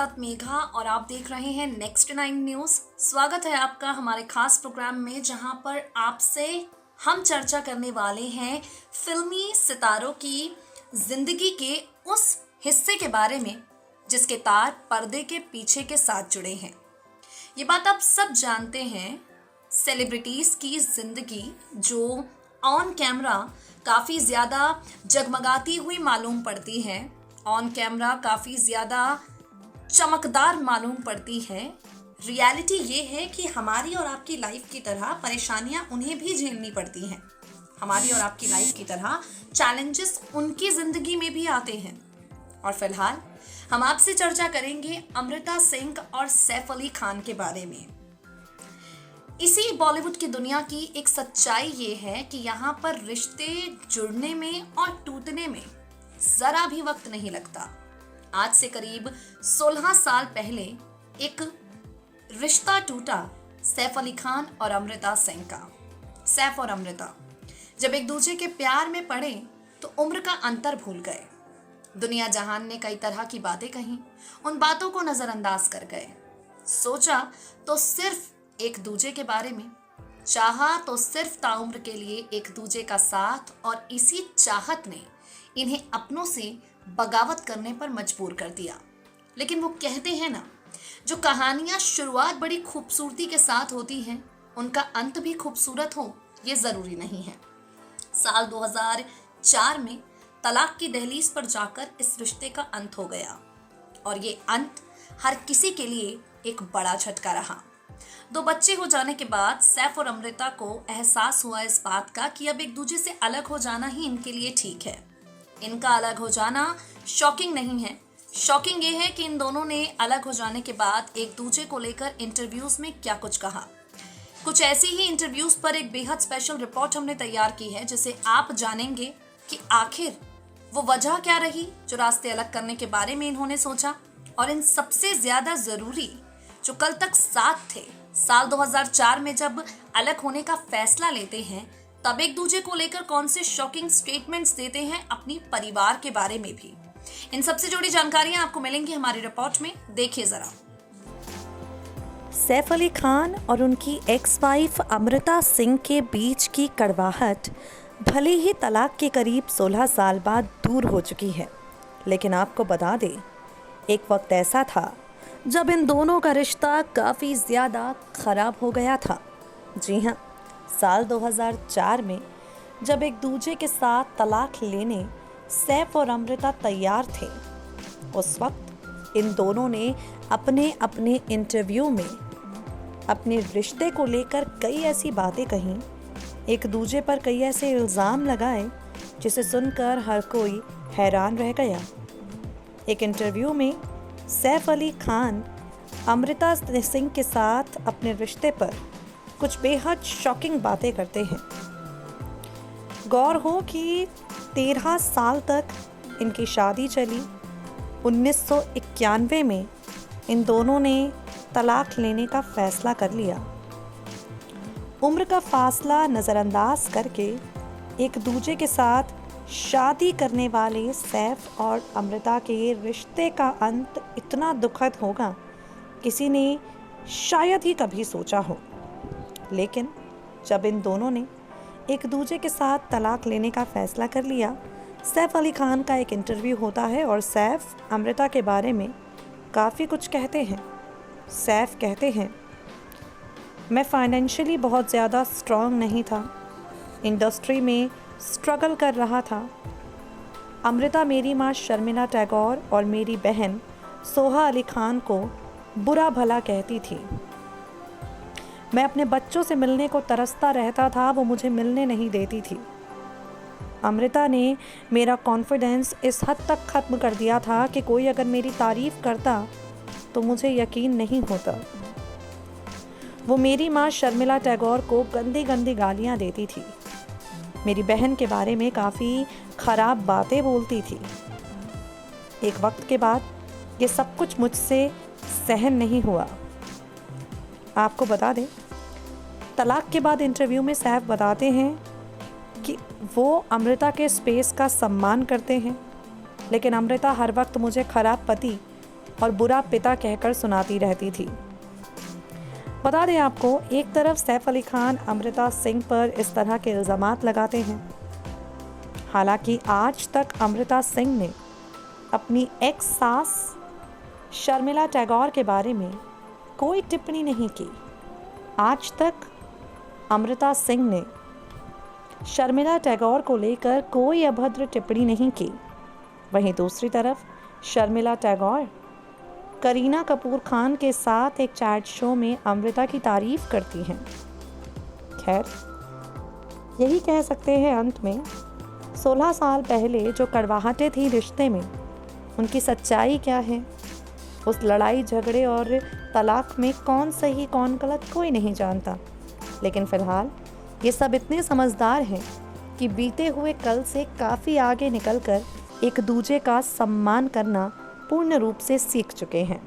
साथ मेघा और आप देख रहे हैं नेक्स्ट 9 न्यूज़। स्वागत है आपका हमारे खास प्रोग्राम में, जहां पर आपसे हम चर्चा करने वाले हैं फिल्मी सितारों की जिंदगी के उस हिस्से के बारे में जिसके तार पर्दे के पीछे के साथ जुड़े हैं। ये बात आप सब जानते हैं, सेलिब्रिटीज़ की ज़िंदगी जो ऑन कैमरा काफ़ी ज़्यादा जगमगाती हुई मालूम पड़ती है, ऑन कैमरा काफ़ी ज़्यादा चमकदार मालूम पड़ती है। रियलिटी ये है कि हमारी और आपकी लाइफ की तरह परेशानियां उन्हें भी झेलनी पड़ती हैं। हमारी और आपकी लाइफ की तरह चैलेंजेस उनकी ज़िंदगी में भी आते हैं। और फिलहाल हम आपसे चर्चा करेंगे अमृता सिंह और सैफ अली खान के बारे में। इसी बॉलीवुड की दुनिया की एक सच्चाई ये है कि यहाँ पर रिश्ते जुड़ने में और टूटने में ज़रा भी वक्त नहीं लगता। आज से करीब 16 साल पहले एक रिश्ता टूटा सैफ अली खान और अमृता सिंह का। सैफ और अमृता जब एक दूसरे के प्यार में पड़े तो उम्र का अंतर भूल गए। दुनिया जहान ने कई तरह की बातें कहीं, उन बातों को नज़रअंदाज कर गए। सोचा तो सिर्फ एक दूजे के बारे में, चाहा तो सिर्फ ताउम्र के लिए एक दूजे का साथ, और इसी चाहत ने इन्हें अपनों से बगावत करने पर मजबूर कर दिया। लेकिन वो कहते हैं ना, जो कहानियां शुरुआत बड़ी खूबसूरती के साथ होती हैं उनका अंत भी खूबसूरत हो ये ज़रूरी नहीं है। साल 2004 में तलाक की दहलीज पर जाकर इस रिश्ते का अंत हो गया, और ये अंत हर किसी के लिए एक बड़ा झटका रहा। 2 बच्चे हो जाने के बाद सैफ और अमृता को एहसास हुआ इस बात का कि अब एक दूसरे से अलग हो जाना ही इनके लिए ठीक है। इनका अलग हो जाना शॉकिंग नहीं है। शॉकिंग ये है कि इन दोनों ने अलग हो जाने के बाद एक दूसरे को लेकर इंटरव्यूज में क्या कुछ कहा। कुछ ऐसी ही इंटरव्यूज पर एक बेहद स्पेशल रिपोर्ट हमने तैयार की है, जिसे आप जानेंगे कि आखिर वो वजह क्या रही जो रास्ते अलग करने के बारे में इन्होंने सोचा। और इन सबसे ज्यादा जरूरी, जो कल तक साथ थे, साल 2004 में जब अलग होने का फैसला लेते हैं तब एक दूसरे को लेकर कौन से शॉकिंग स्टेटमेंट्स देते हैं अपनी परिवार के बारे में भी। इन सबसे जुड़ी जानकारियां आपको मिलेंगी हमारी रिपोर्ट में, देखिए जरा। सैफ अली खान और उनकी एक्स वाइफ अमृता सिंह के बीच की कड़वाहट भले ही तलाक के करीब 16 साल बाद दूर हो चुकी है, लेकिन आपको बता दें, एक वक्त ऐसा था जब इन दोनों का रिश्ता काफ़ी ज़्यादा ख़राब हो गया था। जी हाँ, साल 2004 में जब एक दूजे के साथ तलाक लेने सैफ और अमृता तैयार थे, उस वक्त इन दोनों ने अपने अपने इंटरव्यू में अपने रिश्ते को लेकर कई ऐसी बातें कहीं, एक दूजे पर कई ऐसे इल्ज़ाम लगाए जिसे सुनकर हर कोई हैरान रह गया। एक इंटरव्यू में सैफ अली खान अमृता सिंह के साथ अपने रिश्ते पर कुछ बेहद शॉकिंग बातें करते हैं। गौर हो कि 13 साल तक इनकी शादी चली। 1991 में इन दोनों ने तलाक लेने का फैसला कर लिया। उम्र का फासला नज़रअंदाज करके एक दूजे के साथ शादी करने वाले सैफ और अमृता के रिश्ते का अंत इतना दुखद होगा किसी ने शायद ही कभी सोचा हो। लेकिन जब इन दोनों ने एक दूजे के साथ तलाक लेने का फैसला कर लिया, सैफ अली खान का एक इंटरव्यू होता है और सैफ अमृता के बारे में काफ़ी कुछ कहते हैं। सैफ कहते हैं, मैं फाइनेंशियली बहुत ज़्यादा स्ट्रॉन्ग नहीं था, इंडस्ट्री में स्ट्रगल कर रहा था। अमृता मेरी माँ शर्मिला टैगोर और मेरी बहन सोहा अली खान को बुरा भला कहती थी। मैं अपने बच्चों से मिलने को तरसता रहता था, वो मुझे मिलने नहीं देती थी। अमृता ने मेरा कॉन्फिडेंस इस हद तक ख़त्म कर दिया था कि कोई अगर मेरी तारीफ़ करता तो मुझे यकीन नहीं होता। वो मेरी माँ शर्मिला टैगोर को गंदी गंदी गालियाँ देती थी, मेरी बहन के बारे में काफ़ी ख़राब बातें बोलती थी। एक वक्त के बाद ये सब कुछ मुझसे सहन नहीं हुआ। आपको बता दें, तलाक के बाद इंटरव्यू में सैफ बताते हैं कि वो अमृता के स्पेस का सम्मान करते हैं, लेकिन अमृता हर वक्त मुझे ख़राब पति और बुरा पिता कहकर सुनाती रहती थी। बता दें आपको, एक तरफ सैफ अली खान अमृता सिंह पर इस तरह के इल्ज़ामात लगाते हैं। हालांकि आज तक अमृता सिंह ने अपनी एक्स सास शर्मिला टैगोर के बारे में कोई टिप्पणी नहीं की। आज तक अमृता सिंह ने शर्मिला टैगोर को लेकर कोई अभद्र टिप्पणी नहीं की। वहीं दूसरी तरफ शर्मिला टैगोर करीना कपूर खान के साथ एक चैट शो में अमृता की तारीफ करती हैं। खैर, यही कह सकते हैं अंत में, 16 साल पहले जो कड़वाहटें थी रिश्ते में, उनकी सच्चाई क्या है। उस लड़ाई झगड़े और तलाक में कौन सही कौन गलत कोई नहीं जानता, लेकिन फ़िलहाल ये सब इतने समझदार हैं कि बीते हुए कल से काफ़ी आगे निकलकर एक दूजे का सम्मान करना पूर्ण रूप से सीख चुके हैं।